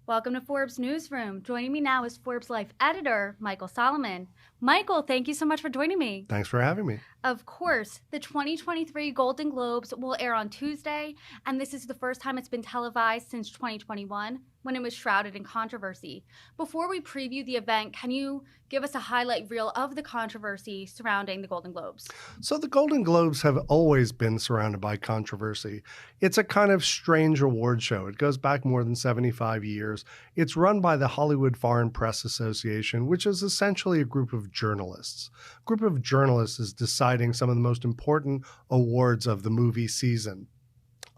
Welcome to Forbes Newsroom. Joining me now is Forbes Life editor, Michael Solomon. Michael, thank you so much for joining me. Thanks for having me. Of course, the 2023 Golden Globes will air on Tuesday, and this is the first time it's been televised since 2021, when it was shrouded in controversy. Before we preview the event, can you give us a highlight reel of the controversy surrounding the Golden Globes? So the Golden Globes have always been surrounded by controversy. It's a kind of strange award show. It goes back more than 75 years. It's run by the Hollywood Foreign Press Association, which is essentially a group of journalists. A group of journalists is deciding some of the most important awards of the movie season.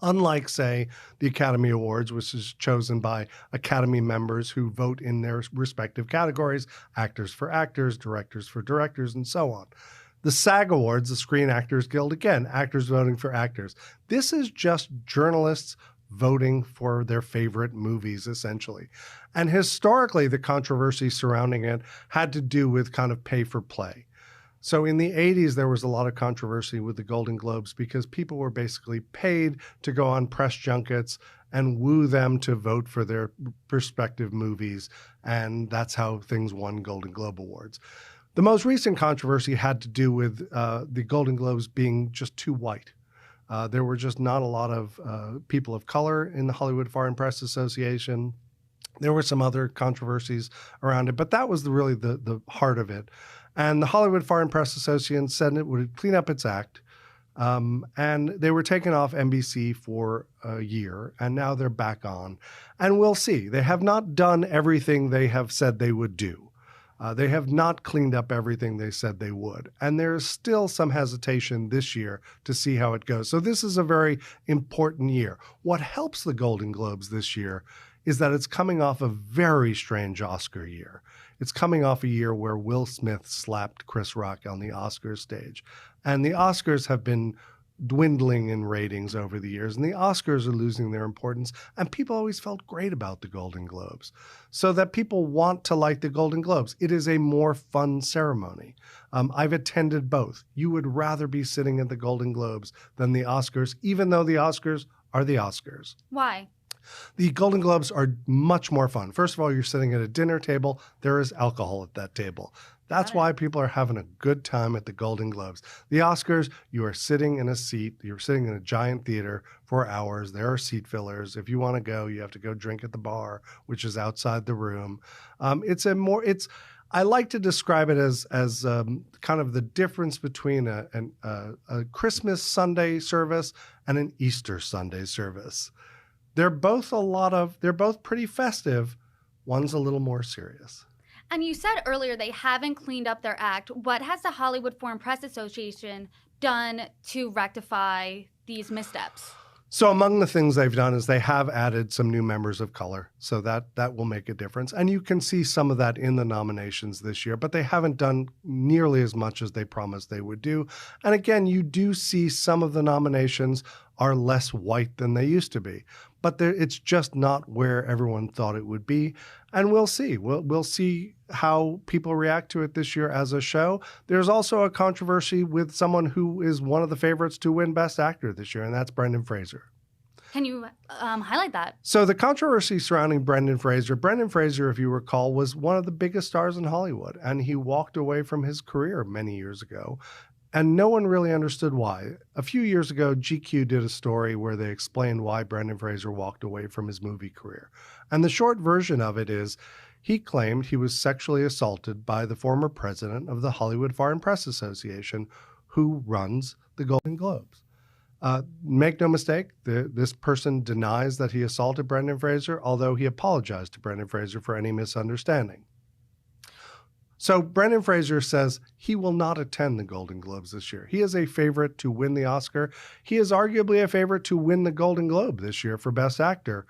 Unlike, say, the Academy Awards, which is chosen by Academy members who vote in their respective categories, actors for actors, directors for directors, and so on. The SAG Awards, the Screen Actors Guild, again, actors voting for actors. This is just journalists voting for their favorite movies, essentially. And historically, the controversy surrounding it had to do with kind of pay for play. So in the 80s, there was a lot of controversy with the Golden Globes because people were basically paid to go on press junkets and woo them to vote for their respective movies. And that's how things won Golden Globe Awards. The most recent controversy had to do with the Golden Globes being just too white. There were just not a lot of people of color in the Hollywood Foreign Press Association. There were some other controversies around it, but that was really the heart of it. And the Hollywood Foreign Press Association said it would clean up its act. And they were taken off NBC for a year, and now they're back on. And we'll see. They have not done everything they have said they would do. They have not cleaned up everything they said they would. And there is still some hesitation this year to see how it goes. So this is a very important year. What helps the Golden Globes this year is that it's coming off a very strange Oscar year. It's coming off a year where Will Smith slapped Chris Rock on the Oscars stage. And the Oscars have been dwindling in ratings over the years, and the Oscars are losing their importance, and people always felt great about the Golden Globes. So that people want to like the Golden Globes. It is a more fun ceremony. I've attended both. You would rather be sitting at the Golden Globes than the Oscars, even though the Oscars are the Oscars. Why? The Golden Globes are much more fun. First of all, you're sitting at a dinner table. There is alcohol at that table. That's why people are having a good time at the Golden Globes. The Oscars, you are sitting in a seat. You're sitting in a giant theater for hours. There are seat fillers. If you want to go, you have to go drink at the bar, which is outside the room. I like to describe it as kind of the difference between a Christmas Sunday service and an Easter Sunday service. They're both pretty festive. One's a little more serious. And you said earlier they haven't cleaned up their act. What has the Hollywood Foreign Press Association done to rectify these missteps? So among the things they've done is they have added some new members of color. So that will make a difference. And you can see some of that in the nominations this year, but they haven't done nearly as much as they promised they would do. And again, you do see some of the nominations are less white than they used to be. But it's just not where everyone thought it would be. And we'll see. We'll see how people react to it this year as a show. There's also a controversy with someone who is one of the favorites to win Best Actor this year, and that's Brendan Fraser. Can you highlight that? So the controversy surrounding Brendan Fraser, if you recall, was one of the biggest stars in Hollywood, and he walked away from his career many years ago. And no one really understood why. A few years ago, GQ did a story where they explained why Brendan Fraser walked away from his movie career. And the short version of it is he claimed he was sexually assaulted by the former president of the Hollywood Foreign Press Association, who runs the Golden Globes. Make no mistake, this person denies that he assaulted Brendan Fraser, although he apologized to Brendan Fraser for any misunderstanding. So Brendan Fraser says he will not attend the Golden Globes this year. He is a favorite to win the Oscar. He is arguably a favorite to win the Golden Globe this year for Best Actor.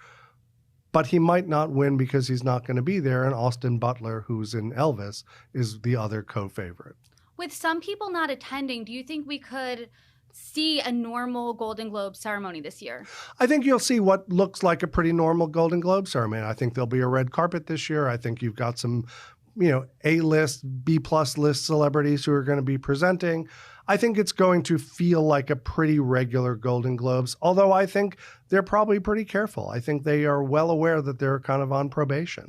But he might not win because he's not going to be there, and Austin Butler, who's in Elvis, is the other co-favorite. With some people not attending, do you think we could see a normal Golden Globe ceremony this year? I think you'll see what looks like a pretty normal Golden Globe ceremony. I think there'll be a red carpet this year. I think you've got some A-list, B-plus list celebrities who are going to be presenting. I think it's going to feel like a pretty regular Golden Globes, although I think they're probably pretty careful. I think they are well aware that they're kind of on probation.